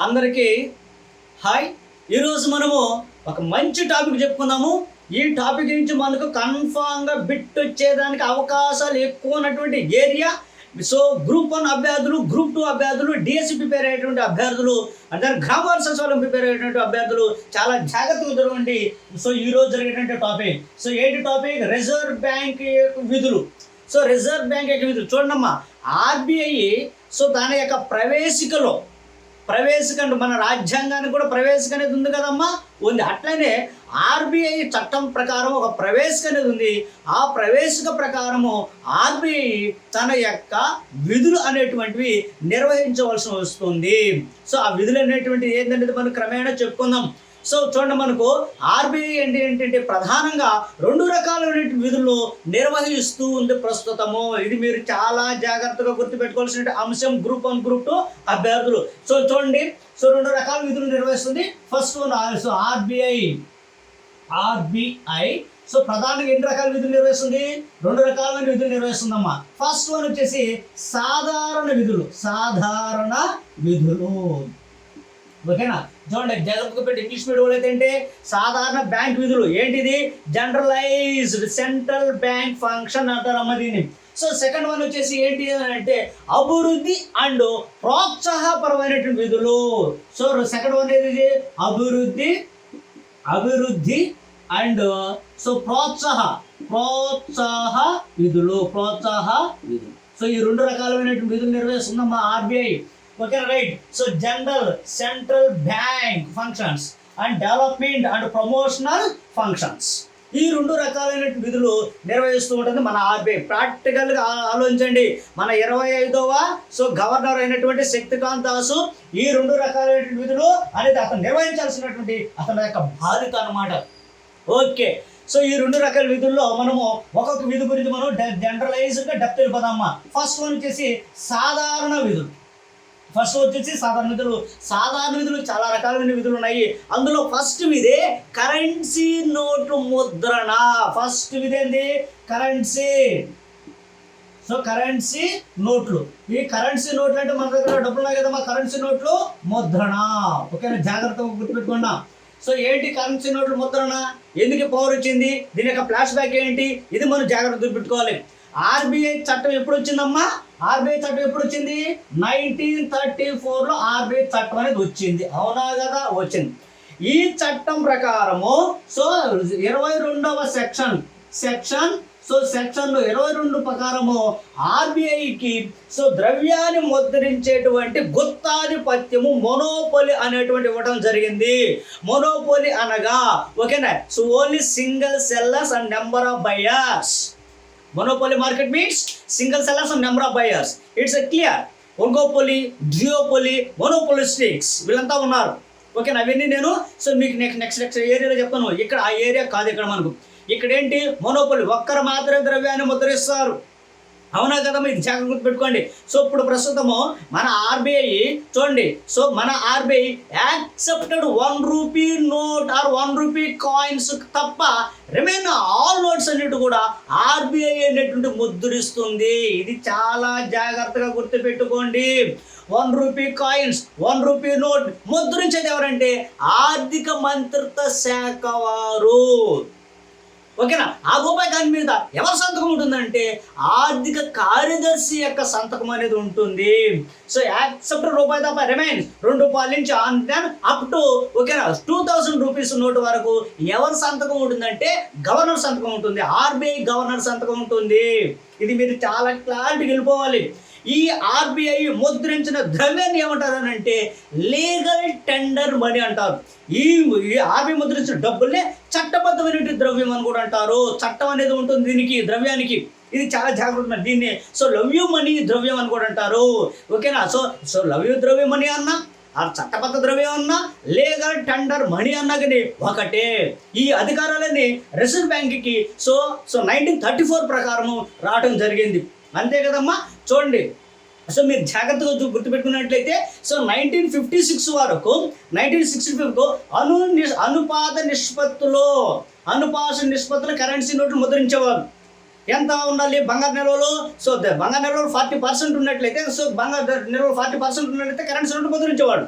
అందరికీ హాయ్. ఈరోజు మనము ఒక మంచి టాపిక్ చెప్పుకుందాము. ఈ టాపిక్ నుంచి మనకు కన్ఫామ్గా బిట్ వచ్చేదానికి అవకాశాలు ఎక్కువ ఉన్నటువంటి ఏరియా. సో గ్రూప్ 1 అభ్యర్థులు, గ్రూప్ 2 అభ్యర్థులు, డిఎస్సి ప్రిపేర్ అయ్యేటువంటి అభ్యర్థులు, అంటే గ్రామ సచివాలయం ప్రిపేర్ అయ్యేటువంటి అభ్యర్థులు చాలా జాగ్రత్తగా చూడండి. సో ఈరోజు జరిగేటువంటి టాపిక్. సో ఏంటి టాపిక్? రిజర్వ్ బ్యాంక్ విధులు. సో రిజర్వ్ బ్యాంక్ యొక్క విధులు చూడమ్మా. ఆర్బీఐ సో దాని యొక్క ప్రవేశిక అంటే మన రాజ్యాంగానికి కూడా ప్రవేశిక అనేది ఉంది కదమ్మా, ఉంది. అట్లనే ఆర్బీఐ చట్టం ప్రకారం ఒక ప్రవేశిక అనేది ఉంది. ఆ ప్రవేశిక ప్రకారము ఆర్బీఐ తన యొక్క విధులు అనేటువంటివి నిర్వహించవలసి వస్తుంది. సో ఆ విధులు అనేటువంటివి ఏంటనేది మనం క్రమేణా చెప్పుకుందాం. సో చూడండి, మనకు ఆర్బీఐ ఏంటంటే ప్రధానంగా 2 రకాలైన విధులు నిర్వహిస్తూ ఉంది ప్రస్తుతము. ఇది మీరు చాలా జాగ్రత్తగా గుర్తుపెట్టుకోవాల్సిన అంశం. గ్రూప్ 1, గ్రూప్ 2 అభ్యర్థులు. సో చూడండి, సో 2 రకాల విధులు నిర్వహిస్తుంది. First one so RBI so ప్రధానంగా ఎన్ని రకాల విధులు నిర్వహిస్తుంది? 2 రకాలైన విధులు నిర్వహిస్తుందమ్మా. ఫస్ట్ వన్ వచ్చేసి సాధారణ విధులు. ఓకేనా? చూడండి, జాగ్రత్తగా పెట్టి ఇంగ్లీష్ మీడియం అయితే అంటే సాధారణ బ్యాంక్ విధులు. ఏంటిది? జనరలైజ్డ్ సెంట్రల్ బ్యాంక్ ఫంక్షన్ అంటారమ్మ దీన్ని. సో సెకండ్ వన్ వచ్చేసి ఏంటి అంటే అభివృద్ధి అండ్ ప్రోత్సాహపరమైనటువంటి విధులు. సో సెకండ్ వన్ ఏది? అభివృద్ధి అండ్ సో ప్రోత్సాహ విధులు. సో ఈ 2 రకాలైనటువంటి విధులు నిర్వహిస్తుందమ్మా RBI. Okay, right. So general central bank functions and development and promotional functions, ఈ 2 రకాలైన విధులు నిర్వహిస్తూ ఉంటుంది మన ఆర్బీఐ. ప్రాక్టికల్గా ఆలోచించండి. మన 25వ సో గవర్నర్ అయినటువంటి శక్తికాంత్ దాస్ ఈ 2 రకాలైన విధులు అనేది అతను నిర్వహించాల్సినటువంటి అతని యొక్క బాధ్యత అన్నమాట. ఓకే, సో ఈ 2 రకాల విధుల్లో మనము ఒక్కొక్క విధి గురించి మనం జనరలైజ్డ్గా డెప్త్ వెళ్ళిపోదామా. ఫస్ట్ వన్ వచ్చేసి సాధారణ విధులు. సాధారణ విధులు చాలా రకాలైన విధులు ఉన్నాయి. అందులో ఫస్ట్ విధే కరెన్సీ నోటు ముద్రణ. ఫస్ట్ విధి ఏంది? కరెన్సీ నోట్లు. ఈ కరెన్సీ నోట్లు అంటే మన దగ్గర డబ్బులు ఉన్నాయి కదమ్మా, కరెన్సీ నోట్లు ముద్రణ. ఓకేనా? జాగ్రత్తగా గుర్తుపెట్టుకున్నా. సో ఏంటి కరెన్సీ నోట్లు ముద్రణ? ఎందుకు పవర్ వచ్చింది? దీని యొక్క ఫ్లాష్ బ్యాక్ ఏంటి? ఇది మనం జాగ్రత్తగా గుర్తుపెట్టుకోవాలి. ఆర్బీఐ చట్టం ఎప్పుడు వచ్చిందమ్మా? 1934లో ఆర్బీఐ చట్టం అనేది వచ్చింది. అవునా కదా? వచ్చింది. ఈ చట్టం ప్రకారము సో 22వ సెక్షన్ 22 ప్రకారము ఆర్బీఐకి సో ద్రవ్యాన్ని ముద్రించేటువంటి గుత్తాధిపత్యము మొనోపోలి అనేటువంటి ఇవ్వడం జరిగింది. మొనోపోలి అనగా ఓకేనా, so only single sellers and number of buyers. Monopoly market means single sellers and number of buyers. It's a clear. Oligopoly, duopoly, monopolistics వీళ్ళంతా ఉన్నారు. ఓకే, అవన్నీ నేను సో మీకు నెక్స్ట్ ఏరియాలో చెప్తాను. ఇక్కడ ఆ ఏరియా కాదు. ఇక్కడ మనకు ఇక్కడ ఏంటి? మొనోపోలి, ఒక్కరు మాత్రమే ద్రవ్యాన్ని ముద్రిస్తారు. అవునా కదా? మీకు జాగ్రత్త గుర్తుపెట్టుకోండి. సో ఇప్పుడు ప్రస్తుతము మన ఆర్బీఐ చూడండి. సో మన RBI accepted 1 rupee note are 1 rupee coins తప్ప రిమైన్ ఆల్ నోట్స్ అన్నిటి కూడా ఆర్బీఐ అనేటువంటి ముద్రిస్తుంది. ఇది చాలా జాగ్రత్తగా గుర్తుపెట్టుకోండి. 1 రూపీ కాయిన్స్, 1 రూపీ నోట్ ముద్రించేది ఎవరంటే ఆర్థిక మంత్రిత్వ శాఖ వారు. ఓకేనా? ఆ రూపాయి దాని మీద ఎవరి సంతకం ఉంటుందంటే ఆర్థిక కార్యదర్శి యొక్క సంతకం అనేది ఉంటుంది. సో యాక్సెప్ట్ రూపాయి తప్ప రిమైన్ ₹2 నుంచి ఆన్ దెన్ అప్ టు ఓకేనా 2000 రూపీస్ నోటు వరకు ఎవరి సంతకం ఉంటుందంటే గవర్నర్ సంతకం ఉంటుంది. ఆర్బీఐ గవర్నర్ సంతకం ఉంటుంది. ఇది మీరు చాలా క్లారిటీగా వెళ్ళిపోవాలి. ఈ ఆర్బీఐ ముద్రించిన ద్రవ్యాన్ని ఏమంటారు అంటే లీగల్ టెండర్ మనీ అంటారు. ఈ ఆర్బీఐ ముద్రించిన డబ్బుల్ని చట్టబద్ధమైన ద్రవ్యం అని కూడా అంటారు. చట్టం అనేది ఉంటుంది దీనికి, ద్రవ్యానికి. ఇది చాలా జాగ్రత్త. దీన్ని సో లవ్ యూ మనీ ద్రవ్యం అని కూడా అంటారు. ఓకేనా? సో లవ్ యూ ద్రవ్యం మనీ అన్నా, ఆ చట్టబద్ధ ద్రవ్యం అన్నా, లీగల్ టెండర్ మనీ అన్నా కానీ ఒకటే. ఈ అధికారాలన్నీ రిజర్వ్ బ్యాంక్కి సో 1934 ప్రకారము రావడం జరిగింది. అంతే కదమ్మా? చూడండి, సో మీరు జాగ్రత్తగా గుర్తుపెట్టుకున్నట్లయితే సో 1956 వరకు 1965 అనుపాత నిష్పత్తులో కరెన్సీ నోట్లు ముద్రించేవారు. ఎంత ఉండాలి? బంగారు నిల్వలు. సో బంగారు నిల్వలు 40% ఉన్నట్లయితే సో బంగారు నిల్వలు 40% ఉన్నట్లయితే కరెన్సీ నోట్లు ముద్రించేవాడు.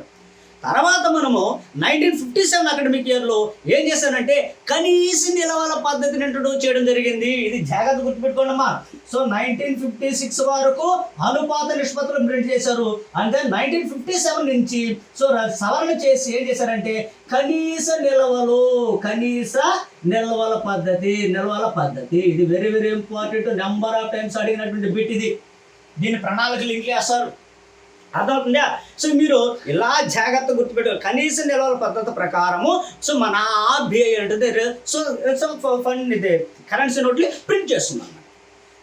తర్వాత మనము 1957 అకాడమిక్ ఇయర్లో ఏం చేశారంటే కనీస నిల్వల పద్ధతిని ఇంట్రొడ్యూస్ చేయడం జరిగింది. ఇది జాగ్రత్త గుర్తుపెట్టుకోండి అమ్మా. సో 1956 వరకు అనుపాత నిష్పత్తులు ప్రింట్ చేశారు. అంటే 1957 నుంచి సో సవరణ చేసి ఏం చేశారంటే కనీస నిల్వల పద్ధతి. ఇది very very important. Number of times అడిగినటువంటి బిట్ ఇది. దీని ప్రణాళిక లింక్ చేస్తారు. అర్థమవుతుందా? సో మీరు ఇలా జాగ్రత్త గుర్తుపెట్టారు. కనీస నిల్వల పద్ధతి ప్రకారము సో మన ఆర్బీఐ అంటే సో ఫండ్ ఇది కరెన్సీ నోట్లు ప్రింట్ చేస్తున్నాం.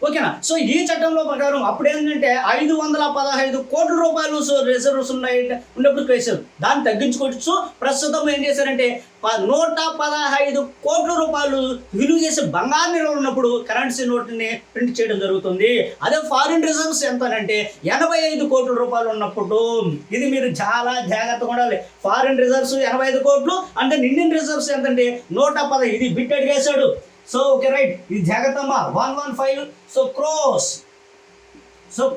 ఓకేనా? సో ఈ చట్టంలో ప్రకారం అప్పుడు ఏంటంటే 515 కోట్ల రూపాయలు సో రిజర్వ్స్ ఉన్నప్పుడు వేశారు. దాన్ని తగ్గించుకోవచ్చు. ప్రస్తుతం ఏం చేశారంటే 115 కోట్ల రూపాయలు విలువ చేసే బంగారు నిల్వలు ఉన్నప్పుడు కరెన్సీ నోట్ని ప్రింట్ చేయడం జరుగుతుంది. అదే ఫారిన్ రిజర్వ్స్ ఎంత అంటే 85 కోట్ల రూపాయలు ఉన్నప్పుడు. ఇది మీరు చాలా జాగ్రత్తగా ఉండాలి. ఫారిన్ రిజర్వ్స్ 85 కోట్లు అంటే ఇండియన్ రిజర్వ్స్ ఎంతంటే 110. ఇది బిట్ అడిగేశాడు. సో ఓకే రైట్, ఇది జాగ్రత్త అమ్మా. 115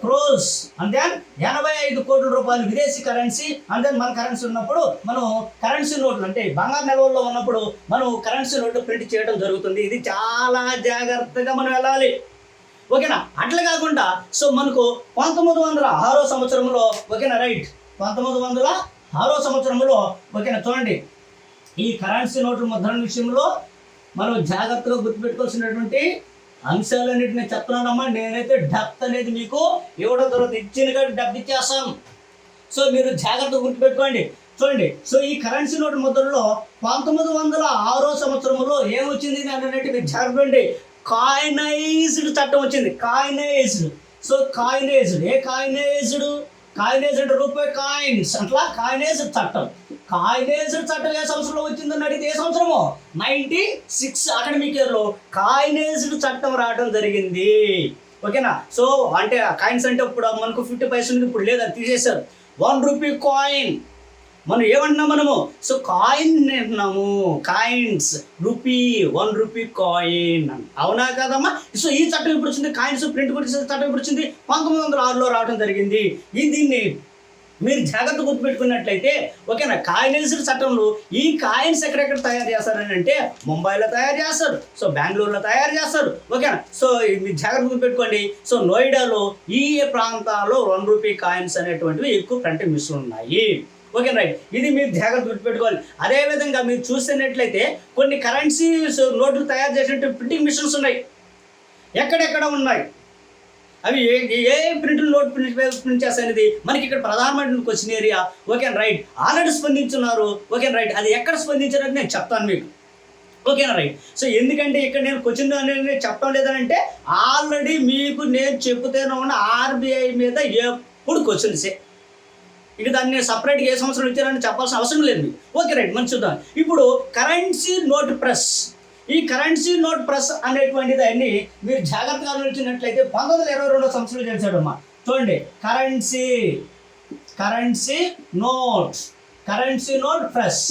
క్రోస్ అంటే 85 కోట్ల రూపాయలు విదేశీ కరెన్సీ. అంటే మన కరెన్సీ ఉన్నప్పుడు మనం కరెన్సీ నోట్లు అంటే బంగారు నిల్వల్లో ఉన్నప్పుడు మనం కరెన్సీ నోట్లు ప్రింట్ చేయడం జరుగుతుంది. ఇది చాలా జాగ్రత్తగా మనం వెళ్ళాలి. ఓకేనా? అట్లా కాకుండా సో మనకు 1906 సంవత్సరంలో ఓకేనా రైట్ 1906 సంవత్సరంలో ఓకేనా చూడండి, ఈ కరెన్సీ నోట్ల ముద్రణ విషయంలో మనం జాగ్రత్తగా గుర్తుపెట్టుకోవాల్సినటువంటి అంశాలన్నింటినీ చెప్తున్నానమ్మా. నేనైతే డెప్త్ అనేది మీకు ఇవ్వడం తర్వాత ఇచ్చిన కానీ డెప్త్ ఇచ్చేస్తాను. సో మీరు జాగ్రత్తగా గుర్తుపెట్టుకోండి. చూడండి, సో ఈ కరెన్సీ నోట్ ముద్రలో 1906 సంవత్సరంలో ఏమొచ్చింది అంటే మీరు జాగ్రత్త కాయినైజ్డ్ చట్టం వచ్చింది. సో కాయినైజ్డ్ కాయినేజ్ అంటే రూపాయి కాయిన్స్ అట్లా కాయినేజ్డ్ చట్టం ఏ సంవత్సరంలో వచ్చిందని అడిగితే ఏ సంవత్సరము 96 అకాడమిక్ ఇయర్లో కాయినేజ్డ్ చట్టం రావడం జరిగింది. ఓకేనా? సో అంటే కాయిన్స్ అంటే ఇప్పుడు మనకు 50 పైసలు ఇప్పుడు లేదు, అది తీసేశారు. 1 రూపీ కాయిన్ మనం ఏమంటున్నాం మనము సో కాయిన్ అంటున్నాము. కాయిన్స్ రూపీ 1 రూపీ కాయిన్ అవునా కదమ్మా? సో ఈ చట్టం ఇప్పుడు వచ్చింది. కాయిన్స్ ప్రింట్ గురించి చట్టం ఇప్పుడు వచ్చింది 1906లో రావడం జరిగింది. దీన్ని మీరు జాగ్రత్త గుర్తుపెట్టుకున్నట్లయితే ఓకేనా కాయినైజ్డ్ చట్టంలో ఈ కాయిన్స్ ఎక్కడెక్కడ తయారు చేస్తారని అంటే ముంబైలో తయారు చేస్తారు, సో బెంగళూరులో తయారు చేస్తారు. ఓకేనా? సో మీరు జాగ్రత్త గుర్తుపెట్టుకోండి. సో నోయిడాలో ఈ ప్రాంతాల్లో 1 రూపీ కాయిన్స్ అనేటువంటివి ఎక్కువ ప్రింటింగ్ మిషన్లు ఉన్నాయి. ఓకే రైట్, ఇది మీరు జాగ్రత్త గుర్తుపెట్టుకోవాలి. అదేవిధంగా మీరు చూస్తున్నట్లయితే కొన్ని కరెన్సీ నోట్లు తయారు చేసినట్టు ప్రింటింగ్ మిషన్స్ ఉన్నాయి. ఎక్కడెక్కడ ఉన్నాయి అవి ఏ ప్రింట్ నోట్ ప్రింట్ చేస్తాయనేది మనకి ఇక్కడ ప్రధానమైన క్వశ్చన్ ఏరియా. ఓకేనా రైట్, ఆల్రెడీ స్పందించున్నారు. ఓకేనా రైట్, అది ఎక్కడ స్పందించారని నేను చెప్తాను మీకు. ఓకేనా రైట్. సో ఎందుకంటే ఇక్కడ నేను క్వశ్చన్ అనేది చెప్పడం లేదంటే ఆల్రెడీ మీకు నేను చెబుతూనే ఉన్న ఆర్బీఐ మీద ఎప్పుడు క్వశ్చన్సే. ఇక దాన్ని సపరేట్గా ఏ సంవత్సరం ఇచ్చారని చెప్పాల్సిన అవసరం లేదు. ఓకే రైట్, మనం చూద్దాం. ఇప్పుడు కరెన్సీ నోట్ ప్రెస్, ఈ కరెన్సీ నోట్ ప్రెస్ అనేటువంటి దాన్ని మీరు జాగ్రత్తగా ఆలోచించినట్లయితే 1922 సంవత్సరంలో చేశాడమ్మా. చూడండి, కరెన్సీ నోట్ ప్రెస్.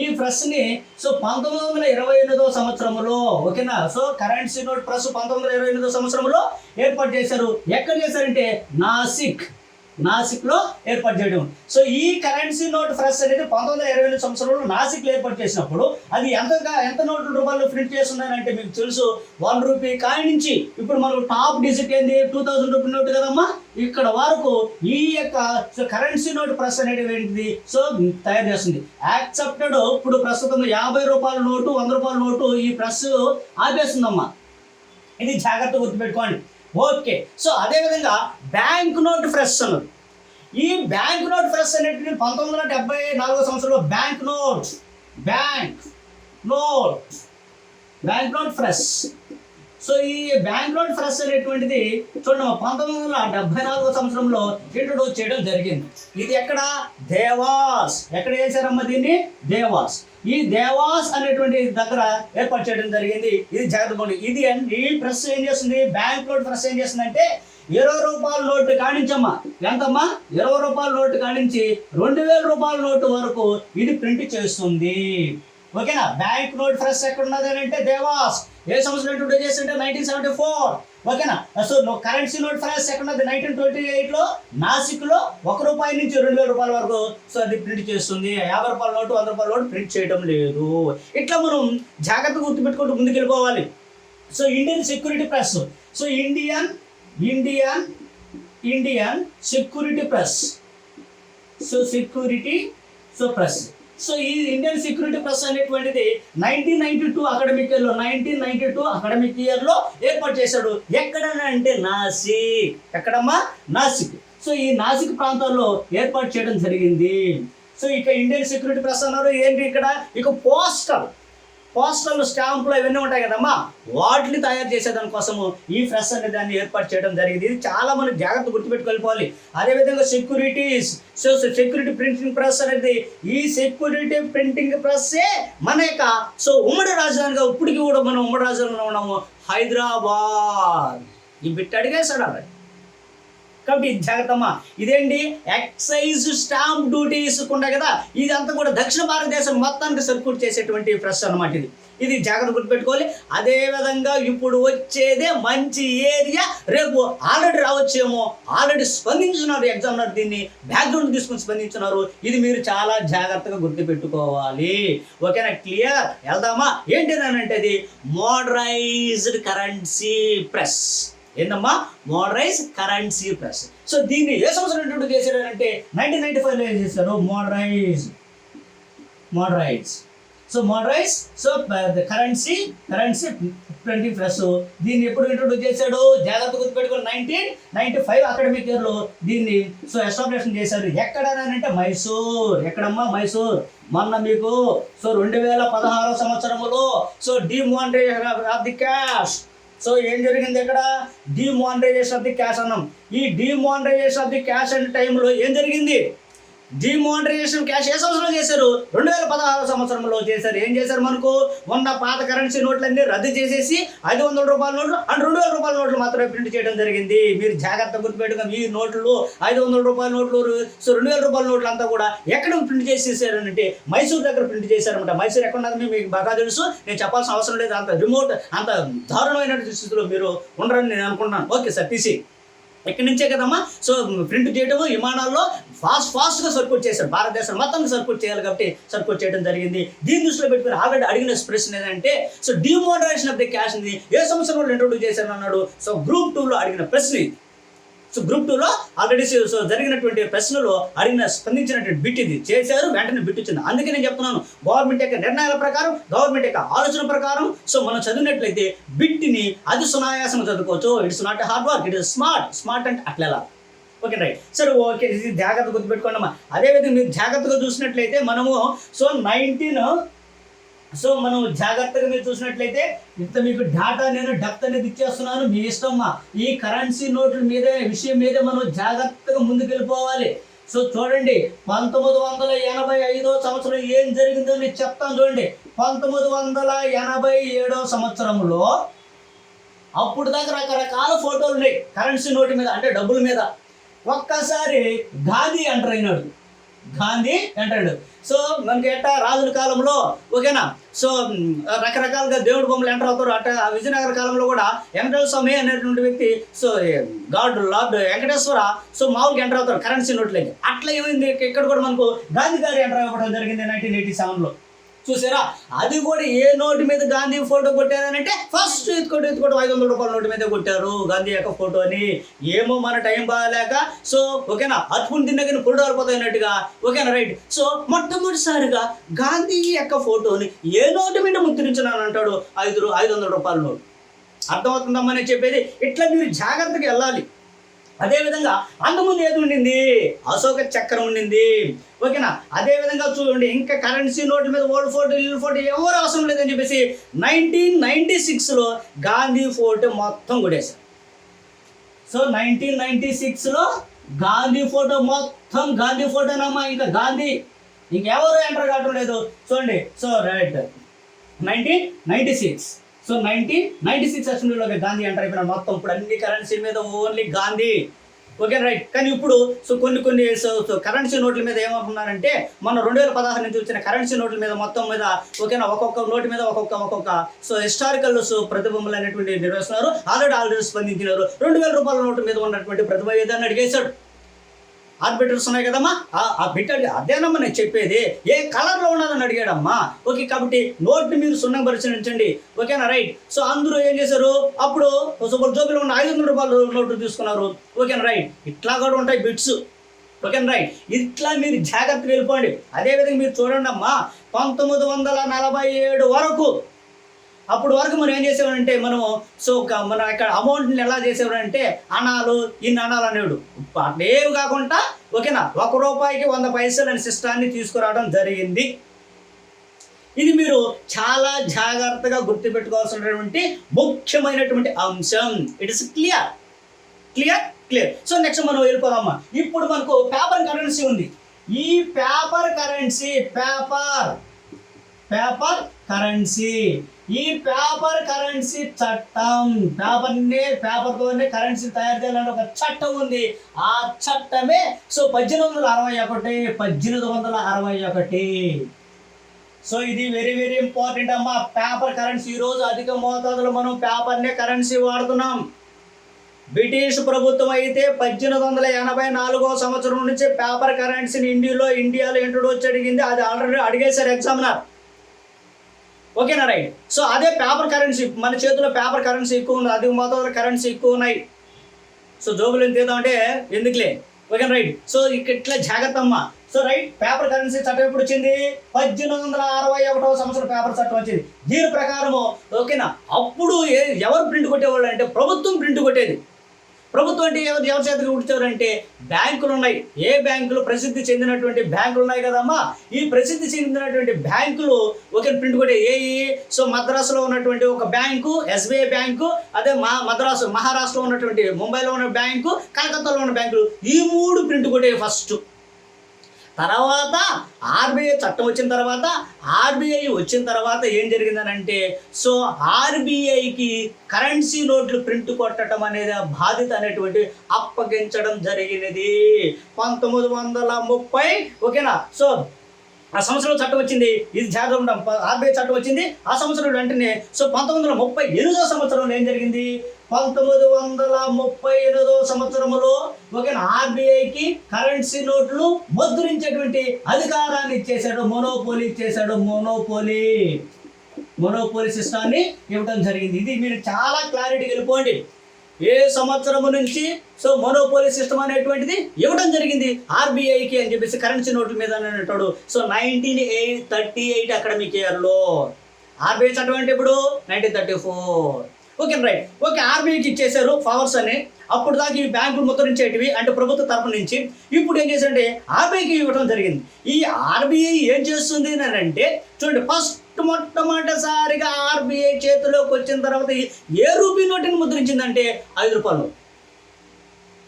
ఈ ప్రెస్ని సో 1928 సంవత్సరంలో ఓకేనా. సో కరెన్సీ నోట్ ప్రెస్ 1928 సంవత్సరంలో ఏర్పాటు చేశారు. ఎక్కడ చేశారంటే నాసిక్లో ఏర్పాటు చేయడం. సో ఈ కరెన్సీ నోట్ ప్రెస్ అనేది 1928 సంవత్సరంలో నాసిక్లో ఏర్పాటు చేసినప్పుడు అది ఎంత నోట్ల రూపాయలు ప్రింట్ చేస్తున్నారంటే మీకు తెలుసు 1 రూపీ కాయిన్ నుంచి ఇప్పుడు మనకు టాప్ డిజిట్ ఏంది 2000 రూపీ నోట్ కదమ్మా. ఇక్కడ వరకు ఈ యొక్క సో కరెన్సీ నోట్ ప్రెస్ అనేది ఏంటిది సో తయారు చేస్తుంది. యాక్సెప్టెడ్ ఇప్పుడు ప్రస్తుతం 50 రూపాయల నోటు 100 రూపాయల నోటు ఈ ప్రెస్ ఆపేస్తుందమ్మా. ఇది జాగ్రత్త గుర్తుపెట్టుకోండి. ఓకే, సో అదేవిధంగా బ్యాంక్ నోట్ ప్రెస్ అన్నది. ఈ బ్యాంక్ నోట్ ప్రెస్ అనేటువంటి 1974 సంవత్సరంలో బ్యాంక్ నోట్ ప్రెస్. సో ఈ బ్యాంక్ నోట్ ప్రెస్ అనేటువంటిది చూడండి 1974 సంవత్సరంలో ఇంట్రొడ్యూస్ చేయడం జరిగింది. ఇది ఎక్కడ ఎక్కడ చేశారమ్మా దీన్ని దేవాస్. ఈ దేవాస్ అనేటువంటి దగ్గర ఏర్పాటు చేయడం జరిగింది. ఇది జాగ్రత్తగా ఇది ఈ ప్రెస్ ఏం చేస్తుంది, బ్యాంక్ నోట్ ప్రెస్ ఏం చేస్తుంది అంటే 20 రూపాయల నోటు కానించమ్మా ఎంతమ్మా 20 రూపాయల నోటు కానించి 2000 రూపాయల నోటు వరకు ఇది ప్రింట్ చేస్తుంది. ఓకేనా. బ్యాంక్ నోట్ ప్రెస్ ఎక్కడ ఉన్నది అంటే దేవాస్. ఏ సంవత్సరం ఇంట్రొడ్యూస్ చేస్తుంటే 1974. ఓకేనా. So currency note first second అది 1928లో నాసిక్లో ₹1 నుంచి 2000 రూపాయల వరకు సో అది ప్రింట్ చేస్తుంది. 50 రూపాయల నోటు 100 రూపాయల నోటు ప్రింట్ చేయడం లేదు. ఇట్లా మనం జాగ్రత్తగా గుర్తుపెట్టుకుంటూ ముందుకెళ్ళిపోవాలి. So Indian security press, so Indian security press, so security so press. So ఈ ఇండియన్ సెక్యూరిటీ ప్రెస్ అనేటువంటిది 1992 అకాడమిక్ ఇయర్లో ఏర్పాటు చేశాడు. ఎక్కడనంటే నాసిక్. ఎక్కడమ్మా? నాసిక్. సో ఈ నాసిక్ ప్రాంతాల్లో ఏర్పాటు చేయడం జరిగింది. సో ఇక ఇండియన్ సెక్యూరిటీ ప్రెస్ అన్నారు. ఏంటి ఇక్కడ? ఇక పోస్టల్ స్టాంపులు ఇవన్నీ ఉంటాయి కదమ్మా, వాటిని తయారు చేసేదానికోసము ఈ ప్రెస్ అనే దాన్ని ఏర్పాటు చేయడం జరిగింది. ఇది చాలా మనం జాగ్రత్త గుర్తుపెట్టుకెళ్ళిపోవాలి. అదేవిధంగా సెక్యూరిటీ ప్రింటింగ్ ప్రెస్ అనేది, ఈ సెక్యూరిటీ ప్రింటింగ్ ప్రెస్సే మన యొక్క సో ఉమ్మడి రాజధానిగా ఇప్పటికీ కూడా మనం ఉమ్మడి రాజధానిలో ఉన్నాము, హైదరాబాద్. ఈ బిట్ అడిగేశాడు అలా. కాబట్టి జాగ్రత్తమ్మా. ఇదేంటి? ఎక్సైజ్ స్టాంప్ డ్యూటీస్ ఉంటాయి కదా, ఇదంతా కూడా దక్షిణ భారతదేశం మొత్తానికి సర్క్యూట్ చేసేటువంటి ప్రెస్ అన్నమాట. ఇది జాగ్రత్త గుర్తుపెట్టుకోవాలి. అదేవిధంగా ఇప్పుడు వచ్చేదే మంచి ఏరియా, రేపు ఆల్రెడీ రావచ్చేమో, ఆల్రెడీ స్పందించున్నారు ఎగ్జామినర్, దీన్ని బ్యాక్గ్రౌండ్ తీసుకుని స్పందించున్నారు. ఇది మీరు చాలా జాగ్రత్తగా గుర్తుపెట్టుకోవాలి. ఓకేనా? క్లియర్? వెళ్దామా? ఏంటిదనంటే అది మోడరైజ్డ్ కరెన్సీ ప్రెస్. ఏందమ్మా? మోడరైజ్ కరెన్సీ ప్రెస్. సో దీన్ని ఏ సంవత్సరం ఇంట్రొడ్యూస్ చేశారంటే 1995లో ఏం చేశారు? మోడరైజ్ సో కరెన్సీ ప్రింటింగ్ ప్రెస్. దీన్ని ఎప్పుడు ఇంట్రొడ్యూస్ చేశాడు? జాగ్రత్త గుర్తుపెట్టుకుని 1995 అకాడమిక్ ఇయర్లో దీన్ని సో ఎస్టాబ్లిష్ చేశారు. ఎక్కడనంటే మైసూర్. ఎక్కడమ్మా? మైసూర్. మొన్న మీకు సో 2016 సంవత్సరంలో so demonetisation of the cash. So ఏం జరిగింది ఇక్కడ? డిమానిటైజేషన్ ఆఫ్ ది క్యాష్ అన్నాం. ఈ డిమానిటైజేషన్ ఆఫ్ ది క్యాష్ అనే టైంలో ఏం జరిగింది? డిమానిటైజేషన్ క్యాష్ ఏ సంవత్సరంలో చేశారు? 2016 సంవత్సరంలో చేశారు. ఏం చేశారు? మనకు ఉన్న పాత కరెన్సీ నోట్లన్నీ రద్దు చేసేసి 500 రూపాయల నోట్లు అండ్ 2000 రూపాయల నోట్లు మాత్రమే ప్రింట్ చేయడం జరిగింది. మీరు జాగ్రత్త గుర్తుపెట్టుకుని ఈ నోట్లు 500 రూపాయల నోట్లు సో 2000 రూపాయల నోట్లు అంతా కూడా ఎక్కడ ప్రింట్ చేసేసారంటే మైసూర్ దగ్గర ప్రింట్ చేశారనమాట. మైసూర్ ఎక్కడ ఉన్నది మీకు బాగా తెలుసు, నేను చెప్పాల్సిన అవసరం లేదు. అంత రిమోట్, అంత దారుణమైన స్థితిలో మీరు ఉండరని నేను అనుకుంటున్నాను. ఓకే సార్, తీసి ఇక్కడి నుంచే కదమ్మా సో ప్రింట్ చేయడము విమానాల్లో ఫాస్ట్గా సర్క్యూట్ చేశారు. భారతదేశం మొత్తానికి సర్క్యూట్ చేయాలి కాబట్టి సర్క్యూట్ చేయడం జరిగింది. దీన్ని దృష్టిలో పెట్టుకుని ఆల్రెడీ అడిగిన ప్రశ్న ఏంటంటే సో డిమానిటైజేషన్ ఆఫ్ ది క్యాష్ని ఏ సంవత్సరంలో ఇంట్రొడ్యూస్ చేశారు అన్నాడు. సో గ్రూప్ 2లో అడిగిన ప్రశ్న. సో గ్రూప్ 2లో ఆల్రెడీ సో జరిగినటువంటి ప్రశ్నలో అడిగిన స్పందించినటువంటి బిట్ ఇది చేశారు, వెంటనే బిట్ వచ్చింది. అందుకే నేను చెప్తున్నాను, గవర్నమెంట్ యొక్క నిర్ణయాల ప్రకారం, గవర్నమెంట్ యొక్క ఆలోచన ప్రకారం సో మనం చదివినట్లయితే బిట్ని అది సునాయాసం చదువుకోవచ్చు. It's not hard work, it is smart అంటే అట్లా. Okay right. సరే ఓకే, ఇది జాగ్రత్త గుర్తుపెట్టుకోండి. అదేవిధంగా మీరు జాగ్రత్తగా చూసినట్లయితే మనము సో మనం జాగ్రత్తగా మీరు చూసినట్లయితే ఇంత మీకు డేటా నేను డెప్త్ అనేది ఇచ్చేస్తున్నాను, మీ ఇష్టమ్మా. ఈ కరెన్సీ నోట్ల మీదే విషయం మీదే మనం జాగ్రత్తగా ముందుకెళ్ళిపోవాలి. సో చూడండి, 1985 సంవత్సరం ఏం జరిగిందో నేను చెప్తాను చూడండి. 1987 సంవత్సరంలో అప్పుడు దాకా రకరకాల ఫోటోలు ఉన్నాయి కరెన్సీ నోటు మీద, అంటే డబ్బుల మీద. ఒక్కసారి గాంధీ ఎంటర్ అయినాడు. సో మనకి ఎట్టా రాజుల కాలంలో ఓకేనా సో రకరకాలుగా దేవుడి బొమ్మలు ఎంటర్ అవుతారు. అట్లా విజయనగర కాలంలో కూడా వెంకటేశ్వర స్వామి అనేటువంటి వ్యక్తి సో లార్డ్ వెంకటేశ్వర సో మామూలుగా ఎంటర్ అవుతారు కరెన్సీ నోట్లకి. అట్లా ఏమైంది, ఇక్కడ కూడా మనకు గాంధీ గారు ఎంటర్ అవ్వడం జరిగింది 1987లో. చూసారా? అది కూడా ఏ నోటు మీద గాంధీ ఫోటో కొట్టారనంటే ఫస్ట్ ఎత్తుకోవడం 500 రూపాయల నోటు మీద కొట్టారు గాంధీ యొక్క ఫోటో అని. ఏమో మన టైం బాగాలేక సో ఓకేనా అతుకుని తిన్నగానే పురుడు ఆరిపోతాయినట్టుగా. ఓకేనా రైట్. సో మొట్టమొదటిసారిగా గాంధీ యొక్క ఫోటోని ఏ నోటు మీద ముద్రించినాను అంటాడు, 500 రూపాయల నోటు. అర్థమవుతుందమ్మా నేను చెప్పేది? ఇట్లా మీరు జాగ్రత్తగా వెళ్ళాలి. అదేవిధంగా అంతకుముందు ఏది ఉండింది? అశోక చక్రం ఉండింది. ఓకేనా? అదేవిధంగా చూడండి, ఇంకా కరెన్సీ నోట్ల మీద ఓల్డ్ ఫోటో ఇల్లు ఫోటో ఎవరు అవసరం లేదని చెప్పేసి 1996లో గాంధీ ఫోటో మొత్తం కొట్టేశారు. సో 1996లో గాంధీ ఫోటో మొత్తం గాంధీ ఫోటోనమ్మా. ఇంకా గాంధీ ఇంకెవరు ఎంటర్ కావడం లేదు. చూడండి, సో రైట్ 1996. సో 1996 అసెంబ్లీలోకి గాంధీ ఎంటర్ అయిపోయినాడు మొత్తం. ఇప్పుడు అన్ని కరెన్సీ మీద ఓన్లీ గాంధీ. Okay right. కానీ ఇప్పుడు సో కొన్ని కరెన్సీ నోట్ల మీద ఏమంటున్నారంటే మన 2016 నుంచి వచ్చిన కరెన్సీ నోట్ల మీద మొత్తం మీద ఓకేనా ఒక్కొక్క నోటు మీద ఒక్కొక్క సో హిస్టారికల్ ప్రతిబింబలు అనేటువంటి నిర్వహిస్తున్నారు. ఆల్రెడీ స్పందించినారు. 2000 రూపాయల నోటు మీద ఉన్నటువంటి ప్రతిభ ఏదని అడిగేశాడు. ఆర్బిటర్స్ ఉన్నాయి కదమ్మా, ఆ బిట్ అదేనమ్మా నేను చెప్పేది. ఏ కలర్లో ఉన్నదని అడిగాడమ్మా. ఓకే, కాబట్టి నోట్ని మీరు సున్నం పరిశీలించండి. ఓకేనా రైట్. సో అందరూ ఏం చేశారు, అప్పుడు జోబులో ఉన్న 500 రూపాయల నోటు తీసుకున్నారు. ఓకేనా రైట్. ఇట్లా కూడా ఉంటాయి బిట్స్. ఓకేనా రైట్. ఇట్లా మీరు జాగ్రత్తగా వెళ్ళిపోండి. అదేవిధంగా మీరు చూడండి అమ్మా, 1947 వరకు అప్పుడు వరకు మనం ఏం చేసేవారంటే మనము సో మనం ఇక్కడ అమౌంట్ని ఎలా చేసేవారంటే అనాలు ఇన్ని అనాలు అనేవాడు. అట్లేవి కాకుండా ఓకేనా 1 రూపాయికి 100 పైసలు అనే సిస్టాన్ని తీసుకురావడం జరిగింది. ఇది మీరు చాలా జాగ్రత్తగా గుర్తుపెట్టుకోవాల్సినటువంటి ముఖ్యమైనటువంటి అంశం. It is clear clear clear. So next మనం వెళ్ళిపోదామా. ఇప్పుడు మనకు పేపర్ కరెన్సీ ఉంది. ఈ పేపర్ కరెన్సీ పేపర్ కరెన్సీ ఈ పేపర్ కరెన్సీ చట్టం, పేపర్తోనే కరెన్సీ తయారు చేయాలని ఒక చట్టం ఉంది. ఆ చట్టమే సో 1861. సో ఇది వెరీ వెరీ ఇంపార్టెంట్ అమ్మా. పేపర్ కరెన్సీ ఈరోజు అధిక మోతాదులో మనం పేపర్నే కరెన్సీ వాడుతున్నాం. బ్రిటిష్ ప్రభుత్వం అయితే 1884 సంవత్సరం నుంచి పేపర్ కరెన్సీని ఇండియాలో ఇంట్రొడ్యూస్ జరిగింది. అది ఆల్రెడీ అడిగేశారు ఎగ్జామినర్. ఓకేనా రైట్. సో అదే పేపర్ కరెన్సీ, మన చేతిలో పేపర్ కరెన్సీ ఎక్కువ ఉంది, అధిక మోతాదులో కరెన్సీ ఎక్కువ ఉన్నాయి. సో జోబులు ఎంత ఏదంటే ఎందుకులే. ఓకేనా రైట్. సో ఇట్లా జాగ్రత్త అమ్మా. So right. పేపర్ కరెన్సీ చట్టం ఎప్పుడు వచ్చింది? 1861 సంవత్సరం పేపర్ చట్టం వచ్చింది. దీని ప్రకారము ఓకేనా అప్పుడు ఎవరు ప్రింట్ కొట్టేవాళ్ళు అంటే ప్రభుత్వం ప్రింట్ కొట్టేది. ప్రభుత్వం అంటే ఎవరి చేతికి కుట్టారంటే బ్యాంకులు ఉన్నాయి. ఏ బ్యాంకులు? ప్రసిద్ధి చెందినటువంటి బ్యాంకులు ఉన్నాయి కదమ్మా. ఈ ప్రసిద్ధి చెందినటువంటి బ్యాంకులు ఒకే ప్రింట్ కొట్టే సో మద్రాసులో ఉన్నటువంటి ఒక బ్యాంకు SBI బ్యాంకు, అదే మహారాష్ట్రలో ఉన్నటువంటి ముంబైలో ఉన్న బ్యాంకు, కలకత్తాలో ఉన్న బ్యాంకులు, ఈ 3 ప్రింట్ కొట్టే ఫస్ట్. తర్వాత RBI చట్టం వచ్చిన తర్వాత ఏం జరిగిందనంటే సో RBIకి కరెన్సీ నోట్లు ప్రింట్ కొట్టడం అనేది బాధ్యత అనేటువంటి అప్పగించడం జరిగినది 1930. ఓకేనా. సో ఆ సంవత్సరంలో చట్టం వచ్చింది. ఇది జాగ్రత్త RBI చట్టం వచ్చింది ఆ సంవత్సరం వెంటనే. సో 1938 సంవత్సరంలో ఏం జరిగింది? 1938 సంవత్సరంలో ఓకేనా RBIకి కరెన్సీ నోట్లు ముద్రించేటువంటి అధికారాన్ని ఇచ్చేసాడు. మోనోపోలీ సిస్టాన్ని ఇవ్వడం జరిగింది. ఇది మీరు చాలా క్లారిటీగా వెళ్ళిపోండి. ఏ సంవత్సరము నుంచి సో మోనోపోలీ సిస్టమ్ అనేటువంటిది ఇవ్వడం జరిగింది RBIకి అని చెప్పేసి కరెన్సీ నోట్ల మీద అంటాడు. సో 1938 అకాడమిక్ ఇయర్లో RBI చట్టం అంటే ఇప్పుడు 1934. Okay right. ఓకే, RBIకి ఇచ్చేసారు పవర్స్ అని. అప్పుడు దాకా ఈ బ్యాంకులు ముద్రించేటివి అంటే ప్రభుత్వ తరపు నుంచి. ఇప్పుడు ఏం చేశారంటే RBIకి ఇవ్వడం జరిగింది. ఈ RBI ఏం చేస్తుంది అని అంటే చూడండి, మొట్టమొదటిసారిగా RBI చేతిలోకి వచ్చిన తర్వాత ఏ రూపీ నోటుని ముద్రించిందంటే 5 రూపాయల నోటు.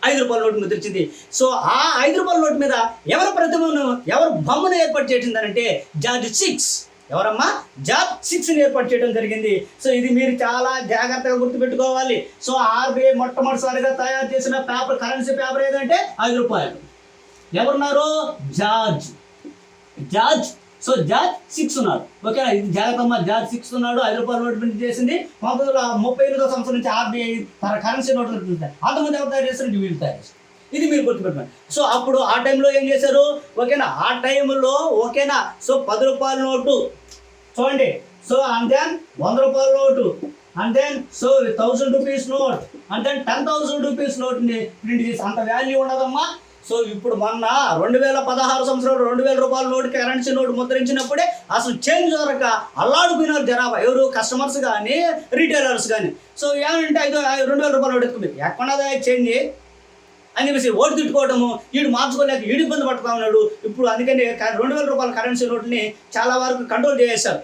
5 రూపాయల నోటు ముద్రించింది. సో ఆ 5 రూపాయల నోటు మీద ఎవరి ప్రతిమను ఎవరు బొమ్మను ఏర్పాటు చేసిందనంటే జార్జ్ 6. ఎవరమ్మా? జార్జ్ 6ని ఏర్పాటు చేయడం జరిగింది. సో ఇది మీరు చాలా జాగ్రత్తగా గుర్తుపెట్టుకోవాలి. సో RBI మొట్టమొదటిసారిగా తయారు చేసిన కరెన్సీ పేపర్ ఏదంటే 5 రూపాయలు. ఎవరున్నారు? జార్జ్. సో జార్జ్ 6 ఉన్నారు. ఓకేనా. ఇది జాగ్రత్త, జార్జ్ 6 ఉన్నాడు. 5 రూపాయల నోటు ప్రింట్ చేసింది 1938 సంవత్సరం నుంచి RBI తన కరెన్సీ నోట్లు అంతమంది ఎవరు తయారు చేస్తారు? వీళ్ళు తయారు చేస్తారు. ఇది మీరు గుర్తుపెట్టుకోండి. సో అప్పుడు ఆ టైంలో ఏం చేశారు? ఓకేనా, ఆ టైంలో ఓకేనా సో 10 రూపాయల నోటు చూడండి. సో అండ్ దెన్ 100 రూపాయల note, and then so 1000 rupees note, and then 10,000 rupees నోట్ని ప్రింట్ చేసి అంత వాల్యూ ఉండదమ్మా. సో ఇప్పుడు మొన్న 2016 సంవత్సరంలో 2000 రూపాయల నోటు కరెన్సీ నోటు ముద్రించినప్పుడే అసలు చేంజ్ దొరక అల్లాడిపోయినారు జనాభా. ఎవరు? కస్టమర్స్ కానీ రీటైలర్స్ కానీ. సో ఏమంటే 2000 రూపాయల నోటు ఎత్తుకుంది, ఎక్కడదా చేంజ్ అని చెప్పేసి ఓటు తిట్టుకోవడము, వీడు మార్చుకోలేక వీడు ఇబ్బంది పడుతూ ఉన్నాడు. ఇప్పుడు అందుకని 2000 రూపాయల కరెన్సీ నోట్ని చాలా వరకు కంట్రోల్ చేసేస్తారు.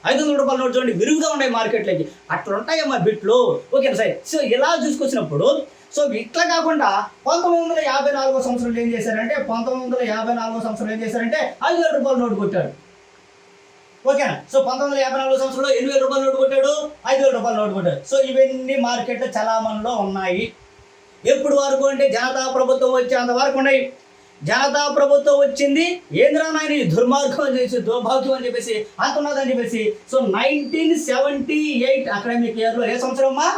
500 రూపాయల నోటు చూడండి విరుగుగా ఉన్నాయి మార్కెట్లోకి. అట్లా ఉంటాయమ్మా బిట్లు. Okay sir. సో ఇలా చూసుకొచ్చినప్పుడు సో ఇట్లా కాకుండా 1954 సంవత్సరంలో ఏం చేశారంటే 5,000 రూపాయల నోటు కొట్టాడు. ఓకేనా. సో 1954 సంవత్సరంలో 8,000 రూపాయల నోటు కొట్టాడు, 5,000 రూపాయల నోటు కొట్టాడు. సో ఇవన్నీ మార్కెట్లో చలామణిలో ఉన్నాయి. ఎప్పుడు వరకు అంటే జనతా ప్రభుత్వం వచ్చేంత వరకు ఉన్నాయి. జనతా ప్రభుత్వం వచ్చింది ఏంద్రా నాయన ఈ దుర్మార్గం అని చెప్పేసి దౌర్భాగ్యం అని చెప్పేసి అంటున్నదని చెప్పేసి. సో 1978 అకాడమిక్ ఇయర్లో, ఏ సంవత్సరం అమ్మా?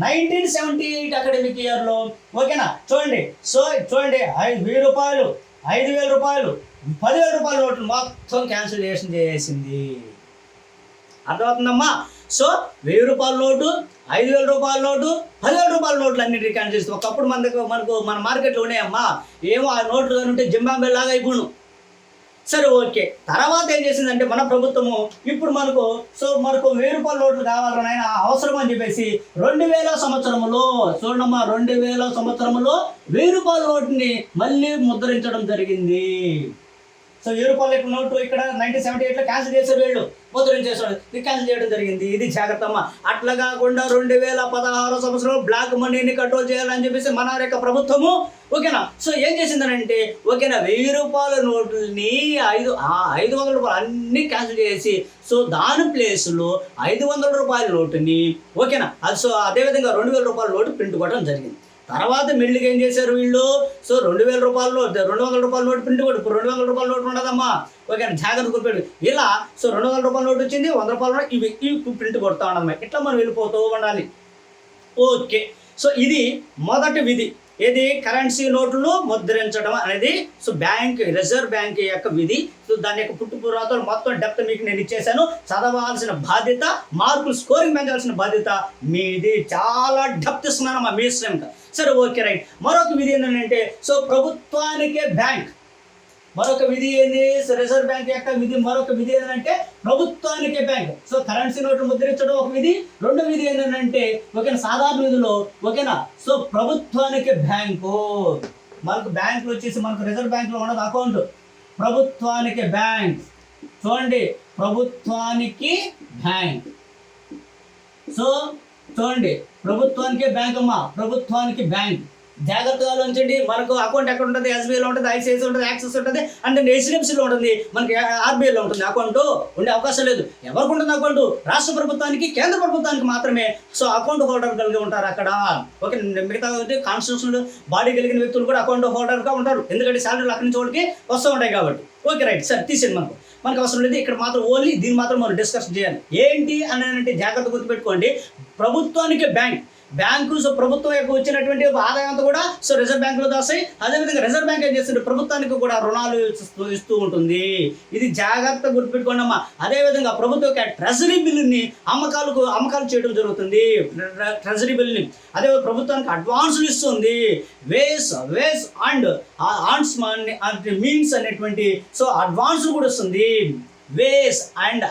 1978 అకాడమిక్ ఇయర్లో. ఓకేనా, చూడండి. సో చూడండి, 1000 రూపాయలు, 5000 రూపాయలు, 10,000 రూపాయల నోట్లు మొత్తం క్యాన్సిలేషన్ చేసింది. అర్థమవుతుందమ్మా? సో 1000 రూపాయల నోటు, 5000 రూపాయల నోటు, 10,000 రూపాయల నోట్లు అన్ని రికార్డ్ చేస్తాం. ఒకప్పుడు మన మార్కెట్లో ఉన్నాయమ్మా, ఏమో ఆ నోట్లు ఉంటే జింబాబే లాగా అయిపోను. సరే ఓకే, తర్వాత ఏం చేసిందంటే మన ప్రభుత్వము ఇప్పుడు మనకు 1000 రూపాయల నోట్లు కావాలనైనా అవసరం అని చెప్పేసి 2000 సంవత్సరంలో, చూడమ్మా, 2000 సంవత్సరంలో 1000 రూపాయల నోటుని మళ్ళీ ముద్రించడం జరిగింది. సో 1000 రూపాయల నోటు ఇక్కడ 1978లో క్యాన్సిల్ చేశారు, వీళ్ళు ముద్రించేసాడు, క్యాన్సిల్ చేయడం జరిగింది. ఇది జాగ్రత్త అమ్మ. అట్లా కాకుండా 2016 సంవత్సరంలో బ్లాక్ మనీని కంట్రోల్ చేయాలని చెప్పేసి మన యొక్క ప్రభుత్వము, ఓకేనా, సో ఏం చేసిందనంటే, ఓకేనా, 1000 రూపాయల నోట్లని 500 రూపాయలు అన్నీ క్యాన్సిల్ చేసి, సో దాని ప్లేస్లో 500 రూపాయల నోటుని, ఓకేనా, అది సో అదేవిధంగా 2000 రూపాయల నోటు ప్రింట్ కొట్టడం జరిగింది. తర్వాత మెల్లిగా ఏం చేశారు వీళ్ళు, సో 2000 రూపాయల నోటు, 200 రూపాయల నోటు ప్రింట్ కొట్టు, ఇప్పుడు 200 రూపాయల నోటు ఉండదమ్మా, ఓకే, జాగ్రత్త గుర్తుపెట్టు. ఇలా సో 200 రూపాయల నోటు వచ్చింది, 100 రూపాయల నోటు, ఇవి ప్రింట్ కొడతా ఉండదమ్మా. ఇట్లా మనం వెళ్ళిపోతూ ఉండాలి. ఓకే, సో ఇది మొదటి విధి. ఏది? కరెన్సీ నోట్లను ముద్రించడం అనేది సో రిజర్వ్ బ్యాంక్ యొక్క విధి. సో దాని యొక్క పుట్టుపురాతలు మొత్తం డెప్త్ మీకు నేను ఇచ్చేసాను. చదవాల్సిన బాధ్యత, మార్కులు స్కోరింగ్ పెంచాల్సిన బాధ్యత మీది. చాలా డెప్త్ ఇస్తున్నాను మా మీ ఇష్టం. సరే ఓకే, రైట్. మరొక విధి ఏంటంటే, సో ప్రభుత్వానికే బ్యాంక్. మరొక విధి ఏంది? సో రిజర్వ్ బ్యాంక్ యొక్క విధి. మరొక విధి ఏంటంటే ప్రభుత్వానికే బ్యాంక్. సో కరెన్సీ నోట్లు ముద్రించడం ఒక విధి. రెండో విధి ఏంటంటే, ఓకేనా, సాధారణ విధిలో, ఓకేనా, సో ప్రభుత్వానికే బ్యాంకు. మనకు బ్యాంకులు వచ్చేసి మనకు రిజర్వ్ బ్యాంకులో ఉన్నది అకౌంట్, ప్రభుత్వానికి బ్యాంక్. చూడండి, ప్రభుత్వానికి బ్యాంక్. సో చూడండి, ప్రభుత్వానికే బ్యాంక్ అమ్మా, ప్రభుత్వానికి బ్యాంక్. జాగ్రత్తగా ఉంచండి. మనకు అకౌంట్ ఎక్కడ ఉంటుంది? ఎస్బీఐలో ఉంటుంది, ఐసిఐసి ఉంటుంది, యాక్సిస్ ఉంటుంది, అంటే హెచ్డిఎఫ్సిలో ఉంటుంది, మనకి ఆర్బీఐలో ఉంటుంది. అకౌంట్ ఉండే అవకాశం లేదు. ఎవరికి ఉంటుంది అకౌంట్? రాష్ట్ర ప్రభుత్వానికి, కేంద్ర ప్రభుత్వానికి మాత్రమే సో అకౌంట్ హోల్డర్ కలిగి ఉంటారు అక్కడ. ఓకే, మిగతా కాన్స్టిట్యూషనల్ బాడీ కలిగిన వ్యక్తులు కూడా అకౌంట్ హోల్డర్గా ఉంటారు, ఎందుకంటే శాలరీలు అక్కడి నుంచి వాళ్ళకి వస్తూ ఉంటాయి కాబట్టి. Okay, right. సరే, తీసేయండి. మనకు అవసరం లేదు. ఇక్కడ మాత్రం ఓన్లీ దీన్ని మాత్రం మనం డిస్కస్ చేయాలి. ఏంటి అని అంటే జాగ్రత్త గుర్తుపెట్టుకోండి, ప్రభుత్వానికి బ్యాంకు. సో ప్రభుత్వం యొక్క వచ్చినటువంటి ఆదాయం అంతా కూడా సో రిజర్వ్ బ్యాంకులో దాస్తాయి. అదేవిధంగా రిజర్వ్ బ్యాంక్ ఏం చేస్తుంది? ప్రభుత్వానికి కూడా రుణాలు ఇస్తూ ఉంటుంది. ఇది జాగ్రత్త గుర్తుపెట్టుకోండి అమ్మా. అదేవిధంగా ప్రభుత్వం యొక్క ట్రెజరీ బిల్లుని అమ్మకాలు చేయడం జరుగుతుంది. ట్రెజరీ బిల్లుని అదే ప్రభుత్వానికి అడ్వాన్సులు ఇస్తుంది. వేస్ అండ్ ఆన్స్ మీన్స్ అనేటువంటి సో అడ్వాన్సులు కూడా ఇస్తుంది. వేస్ అండ్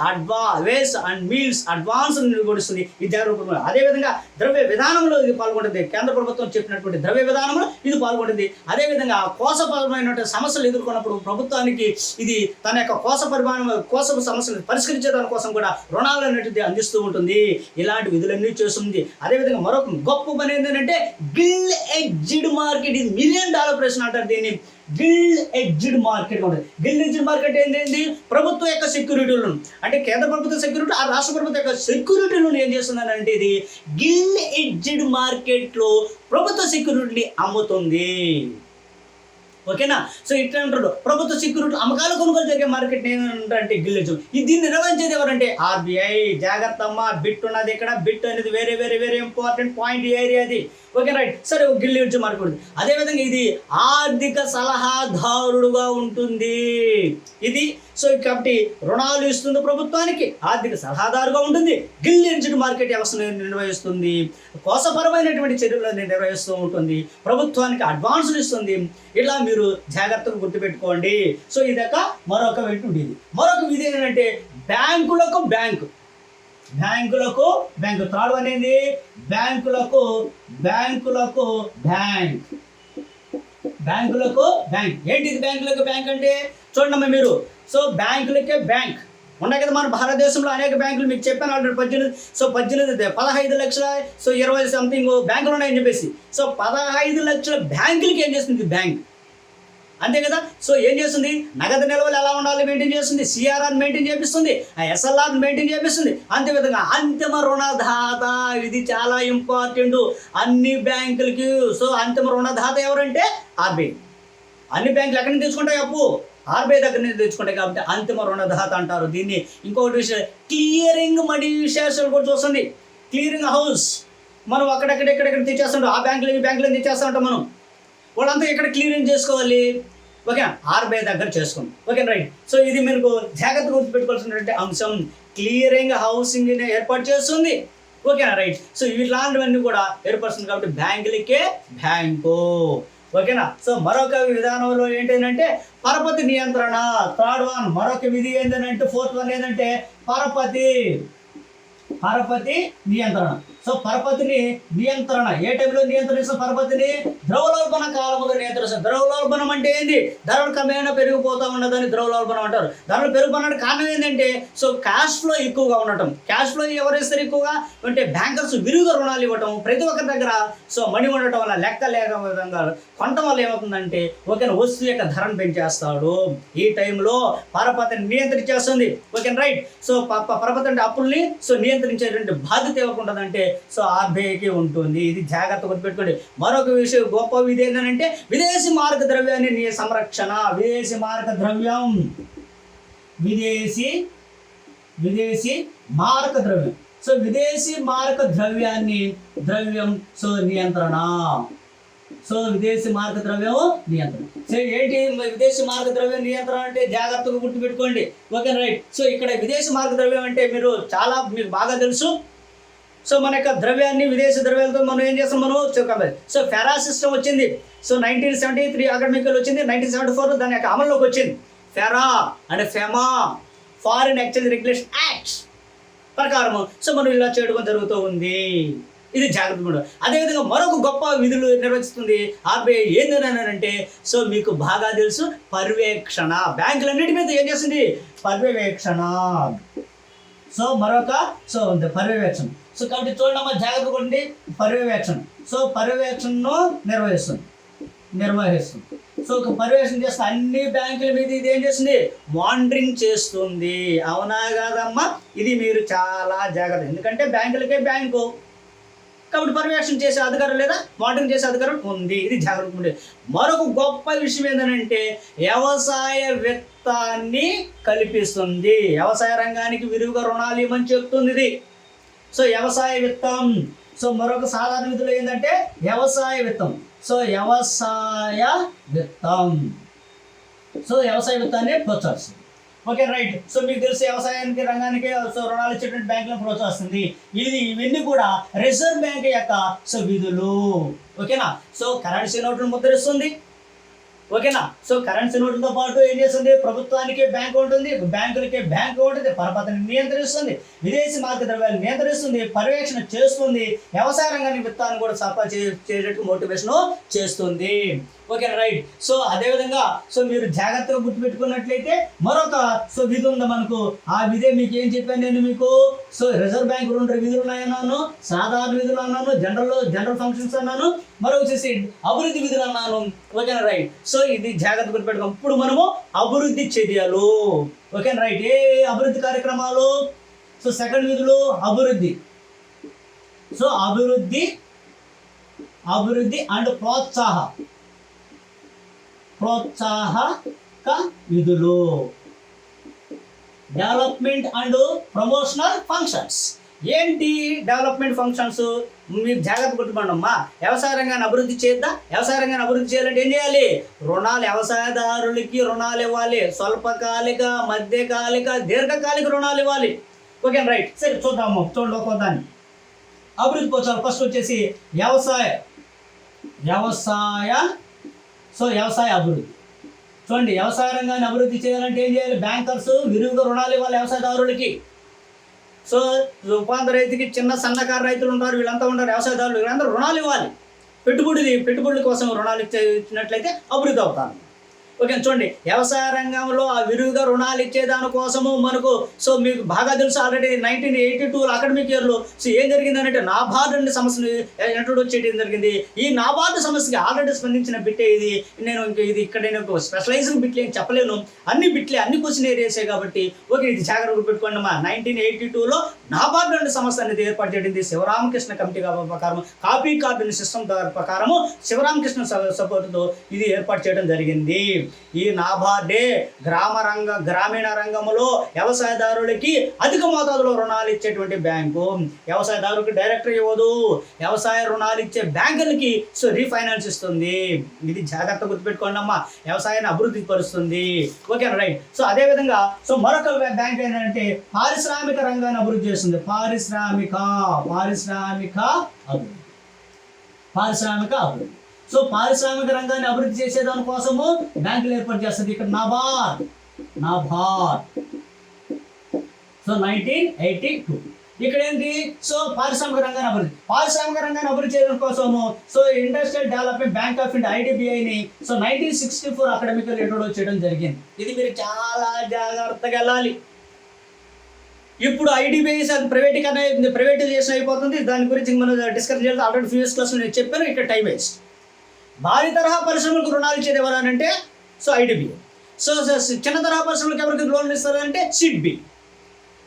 మీల్స్ అడ్వాన్స్ కూడా ఇస్తుంది. ఈ జాగ్రత్త. అదేవిధంగా ద్రవ్య విధానంలో ఇది పాల్గొంటుంది. కేంద్ర ప్రభుత్వం చెప్పినటువంటి ద్రవ్య విధానంలో ఇది పాల్గొంటుంది. అదేవిధంగా కోసపరమైనటువంటి సమస్యలు ఎదుర్కొన్నప్పుడు ప్రభుత్వానికి ఇది తన యొక్క కోసపు సమస్యలు పరిష్కరించే దానికోసం కూడా రుణాలు అనేటిది అందిస్తూ ఉంటుంది. ఇలాంటి విధులన్నీ చేస్తుంది. అదేవిధంగా మరొక గొప్ప పని ఏంటంటే గిల్డ్ ఎడ్జ్డ్ మార్కెట్. ఇది $1 మిలియన్ ప్రశ్న అంటారు దీన్ని. గిల్డ్ ఎడ్జ్డ్ మార్కెట్ ఉంటుంది. గిల్డ్ ఎడ్జ్డ్ మార్కెట్ ఏంటి? ప్రభుత్వం యొక్క సెక్యూరిటీలను, అంటే కేంద్ర ప్రభుత్వ సెక్యూరిటీ, ఆ రాష్ట్ర ప్రభుత్వం యొక్క సెక్యూరిటీలను ఏం చేస్తుందని అంటే ఇది గిల్డ్ ఎడ్జ్డ్ మార్కెట్లో ప్రభుత్వ సెక్యూరిటీని అమ్ముతుంది. ఓకేనా, సో ఇట్లా అంటారు ప్రభుత్వ సెక్యూరిటీ అమ్మకాలు కొనుగోలు జరిగే మార్కెట్ ఏంటంటే గిల్డ్ ఎడ్జ్డ్. దీన్ని నిర్వహించేది ఎవరంటే ఆర్బీఐ. జాగ్రత్త అమ్మా, బిట్ ఉన్నది ఇక్కడ. బిట్ అనేది very very very important point area అది. Okay, right. సరే, గిల్డ్ ఎడ్జ్డ్ మార్కెట్ ఉంది. అదేవిధంగా ఇది ఆర్థిక సలహాదారుడుగా ఉంటుంది. ఇది సో కాబట్టి రుణాలు ఇస్తుంది ప్రభుత్వానికి, ఆర్థిక సలహాదారుగా ఉంటుంది. గిల్డ్ ఎడ్జ్డ్ మార్కెట్ వ్యవస్థను నిర్వహిస్తుంది. కోసపరమైనటువంటి చర్యలను నిర్వహిస్తూ ఉంటుంది. ప్రభుత్వానికి అడ్వాన్సులు ఇస్తుంది. ఇలా మీరు జాగ్రత్తగా గుర్తుపెట్టుకోండి. సో ఇదొక మరొక విధి. మరొక విధి ఏంటంటే బ్యాంకులకు బ్యాంక్. థర్డ్ వన్ ఏంది? బ్యాంకులకు బ్యాంక్. ఏంటిది బ్యాంకులకు బ్యాంక్ అంటే? చూడండి మీరు, సో బ్యాంకులకే బ్యాంక్ ఉన్నాయి కదా మన భారతదేశంలో అనేక బ్యాంకులు. మీకు చెప్పాను ఆల్రెడీ 15 లక్షల సో 20 సంథింగ్ బ్యాంకులు ఉన్నాయని చెప్పేసి. సో 15 లక్షల బ్యాంకులకి ఏం చేస్తుంది బ్యాంక్? అంతే కదా. సో ఏం చేస్తుంది, నగదు నిల్వలు ఎలా ఉండాలి మెయింటైన్ చేస్తుంది, సిఆర్ఆర్ మెయింటైన్ చేపిస్తుంది, ఎస్ఎల్ఆర్ మెయింటైన్ చేపిస్తుంది. అంతేవిధంగా అంతిమ రుణదాత, ఇది చాలా ఇంపార్టెంట్ అన్ని బ్యాంకులకి. సో అంతిమ రుణదాత ఎవరంటే ఆర్బీఐ. అన్ని బ్యాంకులు ఎక్కడి నుంచి తెచ్చుకుంటాయి అప్పు, ఆర్బీఐ దగ్గర నుంచి తెచ్చుకుంటాయి కాబట్టి అంతిమ రుణదాత అంటారు దీన్ని. ఇంకొకటి విషయం, క్లియరింగ్ మనీ విశేషాలు కూడా చూస్తుంది. క్లియరింగ్ హౌస్, మనం అక్కడెక్కడ తెచ్చేస్తుంటాం, ఆ బ్యాంకులు ఈ బ్యాంకులు తెచ్చేస్తూ ఉంటాం మనం. వాళ్ళంతా ఎక్కడ క్లియరింగ్ చేసుకోవాలి, ఓకే ఆర్బీఐ దగ్గర చేసుకోండి. Okay right. సో ఇది మీకు జాగ్రత్తగా గుర్తుపెట్టుకోవాల్సినటువంటి అంశం. క్లియరింగ్ హౌసింగ్ ఏర్పాటు చేస్తుంది. ఓకేనా రైట్. సో ఇలాంటివన్నీ కూడా ఏర్పడుతుంది కాబట్టి బ్యాంకులకే బ్యాంకు. ఓకేనా. సో మరొక విధానంలో ఏంటంటే పరపతి నియంత్రణ, థర్డ్ వన్. మరొక విధి ఏంటంటే ఫోర్త్ వన్ ఏంటంటే పరపతి నియంత్రణ. సో పరపతిని నియంత్రణ ఏ టైంలో నియంత్రిస్తాం, పరపతిని ద్రవలోల్బణ కాలంలో నియంత్రిస్తాం. ద్రవలోల్బణం అంటే ఏంది, ధరలు క్రమేణా పెరిగిపోతూ ఉన్నదని ద్రవలోల్బణం అంటారు. ధరలు పెరుగుతున్నట్టు కారణం ఏంటంటే సో క్యాష్ ఫ్లో ఎక్కువగా ఉండటం. క్యాష్ ఫ్లో ఎవరు ఇస్తారు ఎక్కువగా అంటే బ్యాంకర్స్ విరివిగా రుణాలు ఇవ్వటం, ప్రతి ఒక్కరి దగ్గర సో మనీ ఉండటం వల్ల లెక్క లేక విధంగా కొనటం వల్ల ఏమవుతుందంటే ఓకేనా వస్తువు యొక్క ధరను పెంచేస్తాడు. ఈ టైంలో పరపతిని నియంత్రించేస్తుంది. Okay right. సో పరపతి అంటే అప్పుల్ని సో నియంత్రించేటువంటి బాధ్యత ఇవ్వకుంటుందంటే సో ఆర్బీఐకి ఉంటుంది. ఇది జాగ్రత్త గుర్తుపెట్టుకోండి. మరొక విషయం గొప్ప విధి ఏంటంటే విదేశీ మారక ద్రవ్యాన్ని సంరక్షణ. విదేశీ మారక ద్రవ్యం, విదేశీ మారక ద్రవ్యం. సో విదేశీ మారక ద్రవ్యం సో నియంత్రణ. సో విదేశీ మారక ద్రవ్యం నియంత్రణ. సో ఏంటి విదేశీ మారక ద్రవ్యం నియంత్రణ అంటే జాగ్రత్తగా గుర్తుపెట్టుకోండి. Okay right. సో ఇక్కడ విదేశీ మారక ద్రవ్యం అంటే మీకు బాగా తెలుసు. సో మన యొక్క ద్రవ్యాన్ని విదేశీ ద్రవ్యాలతో మనం ఏం చేస్తాం, మనం చెప్పాలి. సో ఫెరా సిస్టమ్ వచ్చింది. సో 1973 అకాడమికల్ వచ్చింది. 1974 దాని యొక్క అమల్లోకి వచ్చింది. ఫెరా అంటే FEMA, foreign exchange regulation act ప్రకారం సో మనం ఇలా చేయడం జరుగుతూ ఉంది. ఇది జాగ్రత్త కూడా. అదేవిధంగా మరొక గొప్ప విధులు నిర్వహిస్తుంది ఆర్బీఐ. ఏంటంటే సో మీకు బాగా తెలుసు పర్యవేక్షణ. బ్యాంకులన్నిటి మీద ఏం చేస్తుంది, పర్యవేక్షణ. సో మరొక సో పర్యవేక్షణ. సో కాబట్టి చూడమ్మా జాగ్రత్త కొట్టండి, పర్యవేక్షణ. సో పర్యవేక్షణను నిర్వహిస్తుంది. సో ఒక పర్యవేక్షణ చేస్తే అన్ని బ్యాంకుల మీద ఇది ఏం చేస్తుంది, మానిటరింగ్ చేస్తుంది. అవునా కాదమ్మా, ఇది మీరు చాలా జాగ్రత్త. ఎందుకంటే బ్యాంకులకే బ్యాంకు కాబట్టి పర్యవేక్షణ చేసే అధికారం లేదా మానిటరింగ్ చేసే అధికారం ఉంది. ఇది జాగ్రత్త ఉంది. మరొక గొప్ప విషయం ఏంటంటే వ్యవసాయ విత్తాన్ని కల్పిస్తుంది. వ్యవసాయ రంగానికి విరివిగా రుణాలు ఇవ్వమని చెప్తుంది ఇది. సో వ్యవసాయ విత్తం. సో మరొక సాధారణ విధులు ఏంటంటే వ్యవసాయ విత్తం. సో వ్యవసాయ విత్తాన్ని ప్రోత్సహిస్తుంది. Okay right. సో మీకు తెలిసి వ్యవసాయానికి రంగానికి సో రుణాలు ఇచ్చేటువంటి బ్యాంకులను ప్రోత్సహిస్తుంది. ఇవన్నీ కూడా రిజర్వ్ బ్యాంక్ యొక్క సో విధులు. ఓకేనా. సో కరెన్సీ నోట్లను ముద్రిస్తుంది. ఓకేనా. సో కరెన్సీ నోట్లతో పాటు ఏం చేస్తుంది, ప్రభుత్వానికి బ్యాంకు ఉంటుంది, బ్యాంకులకి బ్యాంకు ఉంటుంది, పరపతిని నియంత్రిస్తుంది, విదేశీ మార్గ ద్రవ్యాలు నియంత్రిస్తుంది, పర్యవేక్షణ చేస్తుంది, వ్యవసాయ రంగానికి విత్తాన్ని కూడా సరఫరా చేసేటట్టు మోటివేషన్ చేస్తుంది. Okay right. సో అదేవిధంగా సో మీరు జాగ్రత్తగా గుర్తుపెట్టుకున్నట్లయితే మరొక సో విధి ఉంది మనకు. ఆ విధే మీకు ఏం చెప్పాను నేను మీకు. సో రిజర్వ్ బ్యాంక్ 2 విధులు ఉన్నాయన్నాను, సాధారణ విధులు అన్నాను, జనరల్ ఫంక్షన్స్ అన్నాను, మరొక వచ్చేసి అభివృద్ధి విధులు అన్నాను. ఓకేనా రైట్. సో ఇది జాగ్రత్త గుర్తుపెట్టుకోం. ఇప్పుడు మనము అభివృద్ధి చర్యలు. Okay right. ఏ అభివృద్ధి కార్యక్రమాలు, సో సెకండ్ విధులు అభివృద్ధి. సో అభివృద్ధి అండ్ ప్రోత్సాహక విధులు. Development and promotional functions. ఏంటి డెవలప్మెంట్ ఫంక్షన్స్ మీరు జాగ్రత్త గుర్తుపడమ్మా. వ్యవసాయ రంగాన్ని అభివృద్ధి చేద్దాం. వ్యవసాయ రంగాన్ని అభివృద్ధి చేయాలంటే ఏం చేయాలి, రుణాలు వ్యవసాయదారులకి రుణాలు ఇవ్వాలి. స్వల్పకాలిక, మధ్యకాలిక, దీర్ఘకాలిక రుణాలు ఇవ్వాలి. Okay right. సరే చూద్దాము, చూడండి ఒక్కొక్కదాన్ని. అభివృద్ధి ప్రోత్సాహం. ఫస్ట్ వచ్చేసి వ్యవసాయ అభివృద్ధి. చూడండి, వ్యవసాయ రంగాన్ని అభివృద్ధి చేయాలంటే ఏం చేయాలి, బ్యాంకర్స్ విరివిగా రుణాలు ఇవ్వాలి వ్యవసాయదారులకి. సో రూపాంతర రైతుకి, చిన్న సన్నకారు రైతులు ఉంటారు, వీళ్ళంతా ఉంటారు, వ్యవసాయదారులు, వీళ్ళందరూ రుణాలు ఇవ్వాలి. పెట్టుబడుల కోసం రుణాలు ఇచ్చినట్లయితే అభివృద్ధి అవుతారు. ఓకే చూడండి, వ్యవసాయ రంగంలో ఆ విరివిగా రుణాలు ఇచ్చేదాని కోసము మనకు సో మీకు బాగా తెలుసు ఆల్రెడీ 1982 అకాడమిక్ ఇయర్లో సో ఏం జరిగిందంటే నాబార్డు అనే సమస్యను ఇంట్రొడ్యూస్ చేయడం జరిగింది. ఈ నాబార్డు సమస్యకి ఆల్రెడీ స్పందించిన బిట్టే ఇది. నేను ఇక్కడ నేను స్పెషలైజ్డ్ బిట్లు ఏం చెప్పలేను, అన్ని బిట్లే అన్ని క్వశ్చన్ ఏరియాసే కాబట్టి ఓకే ఇది జాగ్రత్తగా పెట్టుకోండి అమ్మా. 1982లో నాబార్డు అనే సంస్థ అనేది ఏర్పాటు చేయడింది శివరామకృష్ణ కమిటీ ప్రకారం, కాపీ కార్డు సిస్టమ్ ప్రకారము శివరామకృష్ణ సపోర్టుతో ఇది ఏర్పాటు చేయడం జరిగింది. ఈ నాబార్డే గ్రామీణ రంగంలో వ్యవసాయదారులకి అధిక మోతాదులో రుణాలు ఇచ్చేటువంటి బ్యాంకు. వ్యవసాయదారులకు డైరెక్టర్ ఇవ్వదు, వ్యవసాయ రుణాలు ఇచ్చే బ్యాంకులకి సో రీఫైనాన్స్ ఇస్తుంది. ఇది జాగ్రత్త గుర్తుపెట్టుకోండి అమ్మా, వ్యవసాయాన్ని అభివృద్ధి పరుస్తుంది. ఓకేనా రైట్. సో అదేవిధంగా సో మరొక బ్యాంక్ ఏంటంటే పారిశ్రామిక రంగాన్ని అభివృద్ధి చేస్తుంది. పారిశ్రామిక అభివృద్ధి. సో పారిశ్రామిక రంగాన్ని అభివృద్ధి చేసేదాని కోసము బ్యాంకులు ఏర్పాటు చేస్తుంది. ఇక్కడ నాబార్డ్ సో 1982. ఇక్కడ ఏంటి సో పారిశ్రామిక రంగాన్ని అభివృద్ధి చేయడం కోసము so industrial development bank of India IDBIని సో 1964 అకాడమిక్ ఇయర్ ఇంట్రొడ్యూస్ చేయడం జరిగింది. ఇది మీరు చాలా జాగ్రత్తగా వెళ్ళాలి. ఇప్పుడు IDBI ప్రైవేటైజేషన్ అయిపోతుంది, దాని గురించి మనం డిస్కస్ చేయాలి. ఆల్రెడీ ప్రీవియస్ క్లాస్లో నేను చెప్పాను, ఇక్కడ టైం వేస్ట్. భారీ తరహా పరిశ్రమలకు రుణాలు ఇచ్చేది ఎవరనంటే సో IDBI. సో చిన్న తరహా పరిశ్రమలకు ఎవరికి లోన్లు ఇస్తారంటే SIDBI.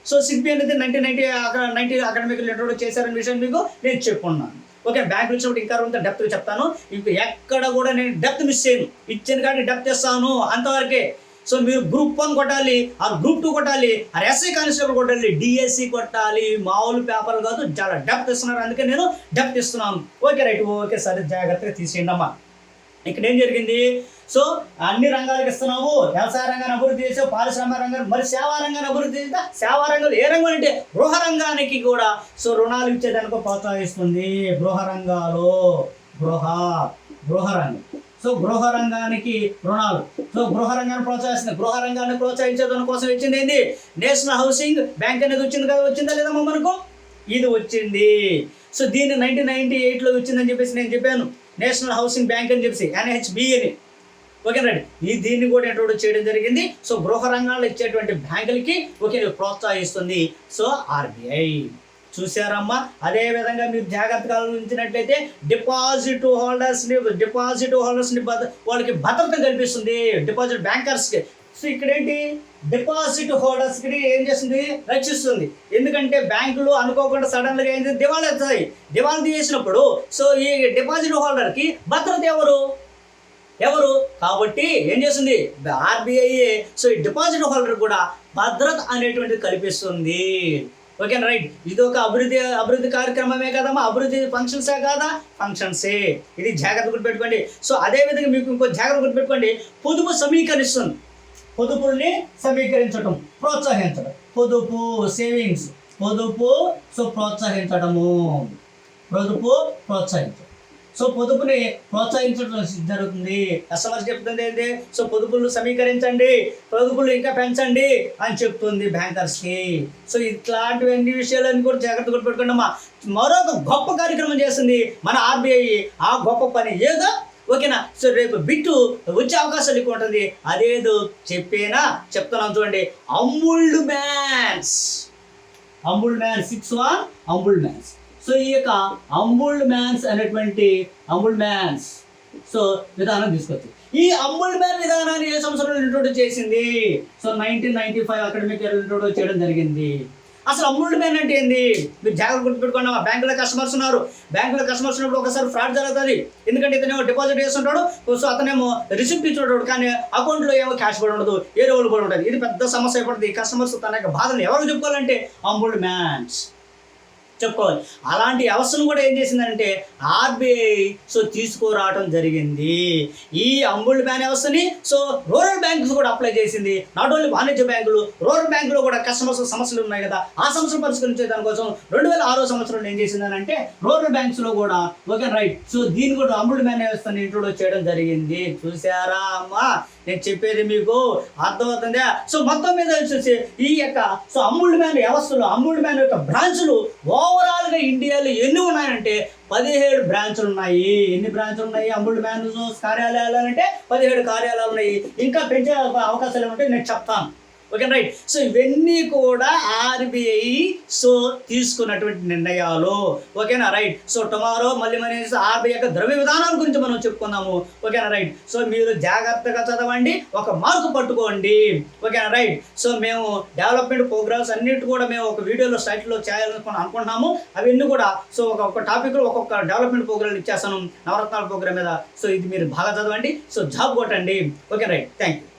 సో SIDBI అనేది 1990 అకాడమిక్ ఇంట్రొడ్యూస్ చేశారనే విషయం మీకు నేను చెప్పుకున్నాను. ఓకే, బ్యాంక్ వచ్చినప్పుడు ఇంకా కొంత డెప్త్ చెప్తాను. ఇప్పుడు ఎక్కడ కూడా నేను డెప్త్ మిస్ చేయను, ఇచ్చాను కానీ డెప్త్ ఇస్తాను అంతవరకే. సో మీరు గ్రూప్ 1 కొట్టాలి, ఆ గ్రూప్ 2 కొట్టాలి, ఆ SI కానిస్టేబుల్ కొట్టాలి, DSC కొట్టాలి, మామూలు పేపర్లు కాదు, చాలా డెప్త్ ఇస్తున్నారు, అందుకే నేను డెప్త్ ఇస్తున్నాను. ఓకే రైట్, ఓకే సరే జాగ్రత్తగా తీసేయండి అమ్మా. ఇక్కడ ఏం జరిగింది సో అన్ని రంగాలకు ఇస్తున్నావు, వ్యవసాయ రంగాన్ని అభివృద్ధి చేసావు, పారిశ్రామిక రంగాన్ని, మరి సేవా రంగాన్ని అభివృద్ధి చేస్తా. సేవా రంగంలో ఏ రంగం అంటే గృహ రంగానికి కూడా సో రుణాలు ఇచ్చేదానికి ప్రోత్సహిస్తుంది. గృహ రంగం సో గృహ రంగానికి రుణాలు, సో గృహ రంగాన్ని ప్రోత్సహిస్తుంది. గృహ రంగాన్ని ప్రోత్సహించేదాని కోసం ఇచ్చింది ఏంటి నేషనల్ హౌసింగ్ బ్యాంక్ అనేది వచ్చిందా లేదమ్మా మనకు, ఇది వచ్చింది. సో దీన్ని 1998లో వచ్చిందని చెప్పేసి నేను చెప్పాను, నేషనల్ హౌసింగ్ బ్యాంక్ అని చెప్పేసి NHB అని. ఓకే రైట్, దీన్ని కూడా ఇంట్రొడ్యూస్ చేయడం జరిగింది. సో గృహ రంగాల్లో ఇచ్చేటువంటి బ్యాంకులకి ఓకే ప్రోత్సహిస్తుంది సో RBI. చూసారమ్మా. అదేవిధంగా మీరు జాగ్రత్తగా ఆలోచించినట్లయితే డిపాజిట్ హోల్డర్స్ని వాళ్ళకి భద్రత కల్పిస్తుంది, డిపాజిట్ బ్యాంకర్స్కి. సో ఇక్కడ ఏంటి డిపాజిట్ హోల్డర్స్కి ఏం చేస్తుంది, రక్షిస్తుంది. ఎందుకంటే బ్యాంకులు అనుకోకుండా సడన్గా ఏంటి దివాళా అవుతాయి. దివాళా తీసినప్పుడు సో ఈ డిపాజిట్ హోల్డర్కి భద్రత ఎవరు కాబట్టి ఏం చేస్తుంది RBI. సో ఈ డిపాజిట్ హోల్డర్ కూడా భద్రత అనేటువంటిది కల్పిస్తుంది. ఓకేనా రైట్. ఇది ఒక అభివృద్ధి కార్యక్రమమే కదమ్మా, అభివృద్ధి ఫంక్షన్సే కాదా, ఫంక్షన్సే. ఇది జాగ్రత్త గుర్తుపెట్టుకోండి. సో అదేవిధంగా మీకు ఇంకో జాగ్రత్త గుర్తుపెట్టుకోండి, పొదుపు సమీకరిస్తుంది. పొదుపుల్ని సమీకరించడం, ప్రోత్సహించడం. పొదుపు సేవింగ్స్, సో ప్రోత్సహించడము, ప్రోత్సహించడం. సో పొదుపుని ప్రోత్సహించడం జరుగుతుంది. కస్టమర్స్ చెప్తుంది ఏంటి సో పొదుపులు సమీకరించండి, పొదుపులు ఇంకా పెంచండి అని చెప్తుంది బ్యాంకర్స్కి. సో ఇట్లాంటివన్నీ విషయాలన్నీ కూడా జాగ్రత్త పెట్టుకోండి అమ్మా. మరొక గొప్ప కార్యక్రమం చేస్తుంది మన RBI. ఆ గొప్ప పని ఏదో ఓకేనా. సో రేపు బిట్టు వచ్చే అవకాశాలు ఎక్కువ ఉంటుంది. అదేదో చెప్తున్నాం చూడండి, అంబుల్డ్ మ్యాన్స్ 6 అంబుల్డ్ మ్యాన్స్. సో ఈ యొక్క అంబుల్డ్ మ్యాన్స్ సో విధానం తీసుకొచ్చి ఈ అంబుల్డ్ మ్యాన్ విధానాన్ని ఏ సంవత్సరంలో ఇంట్రొడ్యూస్ చేసింది సో 1995 అకాడమిక్ ఇయర్ ఇంట్రొడ్యూస్ చేయడం జరిగింది. అసలు అంబుల్డ్ మ్యాన్ అంటే ఏంది మీరు జాగ్రత్త గుర్తుపెట్టుకోండి. బ్యాంకులో కస్టమర్స్ ఉన్నప్పుడు ఒకసారి ఫ్రాడ్ జరుగుతుంది. ఎందుకంటే ఇతనేమో డిపాజిట్ చేస్తుంటాడు, సో అతనేమో రిసిప్ట్ ఇచ్చుంటాడు, కానీ అకౌంట్లో ఏమో క్యాష్ కూడా ఉండదు, ఏ రోజులు కూడా ఉంటుంది. ఇది పెద్ద సమస్య అయిపోతుంది. కస్టమర్స్ తన యొక్క బాధను ఎవరు చెప్పుకోవాలంటే అంబుల్డ్ మ్యాన్స్ చెప్పుకోవాలి. అలాంటి వ్యవస్థను కూడా ఏం చేసిందంటే RBI సో తీసుకురావడం జరిగింది. ఈ అంబుల్డ్ మ్యాన్ వ్యవస్థని సో రూరల్ బ్యాంక్స్ కూడా అప్లై చేసింది. నాట్ ఓన్లీ వాణిజ్య బ్యాంకులు, రూరల్ బ్యాంకులో కూడా కస్టమర్స్ సమస్యలు ఉన్నాయి కదా, ఆ సమస్యలు పరిష్కరించే దానికోసం 2006 సంవత్సరంలో ఏం చేసిందనంటే రూరల్ బ్యాంక్స్లో కూడా ఓకే రైట్. సో దీన్ని కూడా అంబుల్డ్ మ్యాన్ వ్యవస్థని ఇంట్రొడ్యూస్ చేయడం జరిగింది. చూసారా అమ్మా, నేను చెప్పేది మీకు అర్థమవుతుందా? సో మొత్తం మీద వచ్చేసి ఈ యొక్క సో అమూల్డ్ మ్యాన్ వ్యవస్థలు, అమూల్డ్ మ్యాన్ యొక్క బ్రాంచ్లు ఓవరాల్గా ఇండియాలో ఎన్ని ఉన్నాయంటే 17 బ్రాంచ్లు ఉన్నాయి. ఎన్ని బ్రాంచ్లు ఉన్నాయి అమూల్డ్ మ్యాన్ కార్యాలయాలు అంటే? 17 కార్యాలయాలు ఉన్నాయి. ఇంకా పెంచే అవకాశాలు ఏమంటే నేను చెప్తాను. Okay right. సో ఇవన్నీ కూడా ఆర్బీఐ సో తీసుకున్నటువంటి నిర్ణయాలు. ఓకేనా రైట్. సో టుమారో మళ్ళీ ఆర్బీఐ యొక్క ద్రవ్య విధానాల గురించి మనం చెప్పుకుందాము. ఓకేనా రైట్. సో మీరు జాగ్రత్తగా చదవండి, ఒక మార్కు పట్టుకోండి. ఓకేనా రైట్. సో మేము డెవలప్మెంట్ ప్రోగ్రామ్స్ అన్నిటి కూడా మేము ఒక వీడియోలో సైట్లో చేయాలని అనుకుంటున్నాము. అవన్నీ కూడా సో ఒక్కొక్క టాపిక్లో ఒక్కొక్క డెవలప్మెంట్ ప్రోగ్రామ్ ఇచ్చేస్తాను నవరత్నాల ప్రోగ్రామ్ మీద. సో ఇది మీరు బాగా చదవండి, సో జాబ్ కొట్టండి. Okay right. Thank you.